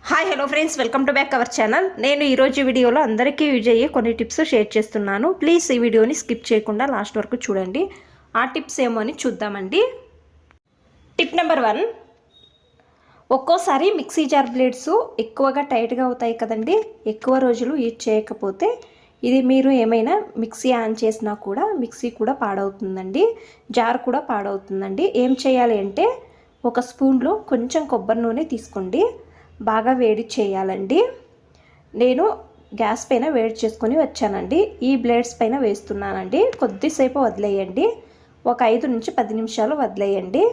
Hi hello friends, welcome to back our channel. నేను ఈరోజు వీడియోలో అందరికీ యూజ్ అయ్యే కొన్ని టిప్స్ షేర్ చేస్తున్నాను. ప్లీజ్ ఈ వీడియోని స్కిప్ చేయకుండా లాస్ట్ వరకు చూడండి. ఆ టిప్స్ ఏమో అని చూద్దామండి. టిప్ నెంబర్ 1, ఒక్కోసారి మిక్సీ జార్ బ్లేడ్స్ ఎక్కువగా టైట్గా అవుతాయి కదండి. ఎక్కువ రోజులు యూజ్ చేయకపోతే ఇది మీరు ఏమైనా మిక్సీ ఆన్ చేసినా కూడా మిక్సీ కూడా పాడవుతుందండి, జార్ కూడా పాడవుతుందండి. ఏం చేయాలి అంటే ఒక స్పూన్లో కొంచెం కొబ్బరి నూనె తీసుకోండి. బాగా వేడి చేయాలండి. నేను గ్యాస్ పైన వేడి చేసుకొని వచ్చానండి. ఈ బ్లేడ్స్ పైన వేస్తున్నానండి. కొద్దిసేపు వదిలేయండి, ఒక 5 నుంచి 10 నిమిషాలు వదిలేయండి.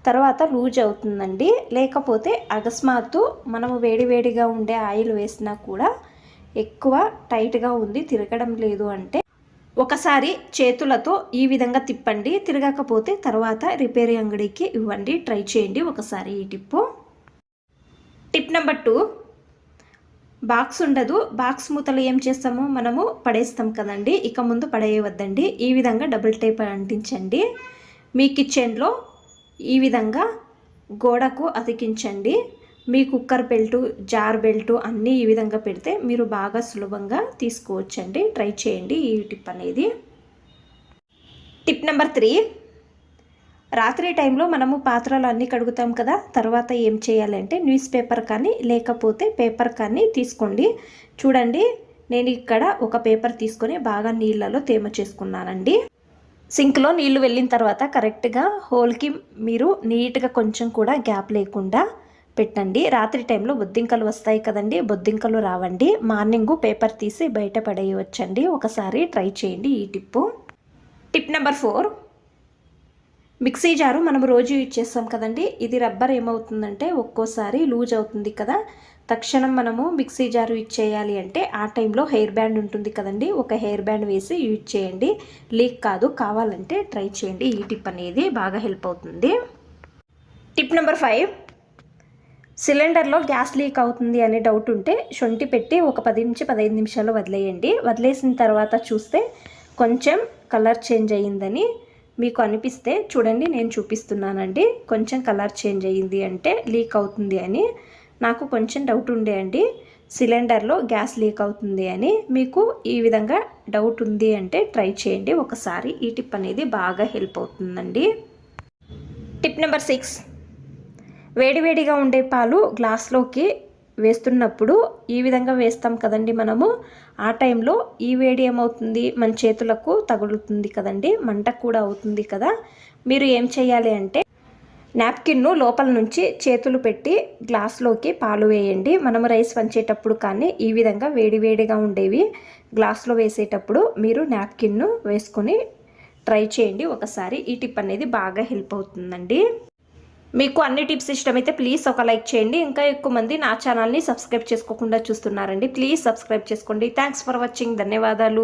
తర్వాత లూజ్ అవుతుందండి. లేకపోతే అకస్మాత్తు మనము వేడివేడిగా ఉండే ఆయిల్ వేసినా కూడా ఎక్కువ టైట్గా ఉంది, తిరగడం లేదు అంటే ఒకసారి చేతులతో ఈ విధంగా తిప్పండి. తిరగకపోతే తర్వాత రిపేర్ అంగడికి ఇవ్వండి. ట్రై చేయండి ఒకసారి ఈ టిప్పు. టిప్ నెంబర్ 2, బాక్స్ ఉండదు. బాక్స్ మూతలు ఏం చేస్తాము, మనము పడేస్తాం కదండి. ఇక ముందు పడేయవద్దండి. ఈ విధంగా డబుల్ టేప్ అంటించండి. మీ కిచెన్లో ఈ విధంగా గోడకు అతికించండి. మీ కుక్కర్ బెల్టు, జార్ బెల్టు అన్నీ ఈ విధంగా పెడితే మీరు బాగా సులభంగా తీసుకోవచ్చండి. ట్రై చేయండి ఈ టిప్ అనేది. టిప్ నెంబర్ 3, రాత్రి టైంలో మనము పాత్రలు అన్నీ కడుగుతాం కదా. తర్వాత ఏం చేయాలంటే న్యూస్ పేపర్ కానీ లేకపోతే పేపర్ కానీ తీసుకోండి. చూడండి, నేను ఇక్కడ ఒక పేపర్ తీసుకొని బాగా నీళ్ళలో తేమ చేసుకున్నానండి. సింక్లో నీళ్లు వెళ్ళిన తర్వాత కరెక్ట్గా హోల్కి మీరు నీట్గా కొంచెం కూడా గ్యాప్ లేకుండా పెట్టండి. రాత్రి టైంలో బొద్దింకలు వస్తాయి కదండి, బొద్దింకలు రావండి. మార్నింగు పేపర్ తీసి బయట పడేయవచ్చండి. ఒకసారి ట్రై చేయండి ఈ Tipu. Tip number 4, mixie jar మనం రోజు యూజ్ చేస్తాం కదండి. ఇది రబ్బర్ ఏమవుతుందంటే ఒక్కోసారి లూజ్ అవుతుంది కదా. తక్షణం మనము మిక్సీ జారు యూజ్ చేయాలి అంటే ఆ టైంలో హెయిర్ బ్యాండ్ ఉంటుంది కదండి. ఒక హెయిర్ బ్యాండ్ వేసి యూజ్ చేయండి. లీక్ కాదు, కావాలంటే ట్రై చేయండి. ఈ టిప్ అనేది బాగా హెల్ప్ అవుతుంది. టిప్ నెంబర్ 5, సిలిండర్లో గ్యాస్ లీక్ అవుతుంది అనే డౌట్ ఉంటే శొంఠి పెట్టి ఒక 10 నుంచి 15 నిమిషాలు వదిలేయండి. వదిలేసిన తర్వాత చూస్తే కొంచెం కలర్ చేంజ్ అయ్యిందని మీకు అనిపిస్తే చూడండి, నేను చూపిస్తున్నానండి. కొంచెం కలర్ చేంజ్ అయ్యింది అంటే లీక్ అవుతుంది అని. నాకు కొంచెం డౌట్ ఉండే అండి, సిలిండర్లో గ్యాస్ లీక్ అవుతుంది అని. మీకు ఈ విధంగా డౌట్ ఉంది అంటే ట్రై చేయండి ఒకసారి. ఈ టిప్ అనేది బాగా హెల్ప్ అవుతుందండి. టిప్ నెంబర్ 6, వేడివేడిగా ఉండే పాలు గ్లాస్లోకి వేస్తున్నప్పుడు ఈ విధంగా వేస్తాం కదండి మనము. ఆ టైంలో ఈ వేడి ఏమవుతుంది, మన చేతులకు తగులుతుంది కదండి, మంట కూడా అవుతుంది కదా. మీరు ఏం చేయాలి అంటే నాప్కిన్ను లోపల నుంచి చేతులు పెట్టి గ్లాస్లోకి పాలు వేయండి. మనము రైస్ వంచేటప్పుడు కానీ ఈ విధంగా వేడివేడిగా ఉండేవి గ్లాస్లో వేసేటప్పుడు మీరు నాప్కిన్ను వేసుకొని ట్రై చేయండి ఒకసారి. ఈ టిప్ అనేది బాగా హెల్ప్ అవుతుందండి. మీకు అన్ని టిప్స్ ఇష్టమైతే ప్లీజ్ ఒక లైక్ చేయండి. ఇంకా ఎక్కువ మంది నా ఛానల్ని సబ్స్క్రైబ్ చేసుకోకుండా చూస్తున్నారండి. ప్లీజ్ సబ్స్క్రైబ్ చేసుకోండి. Thanks for watching. ధన్యవాదాలు.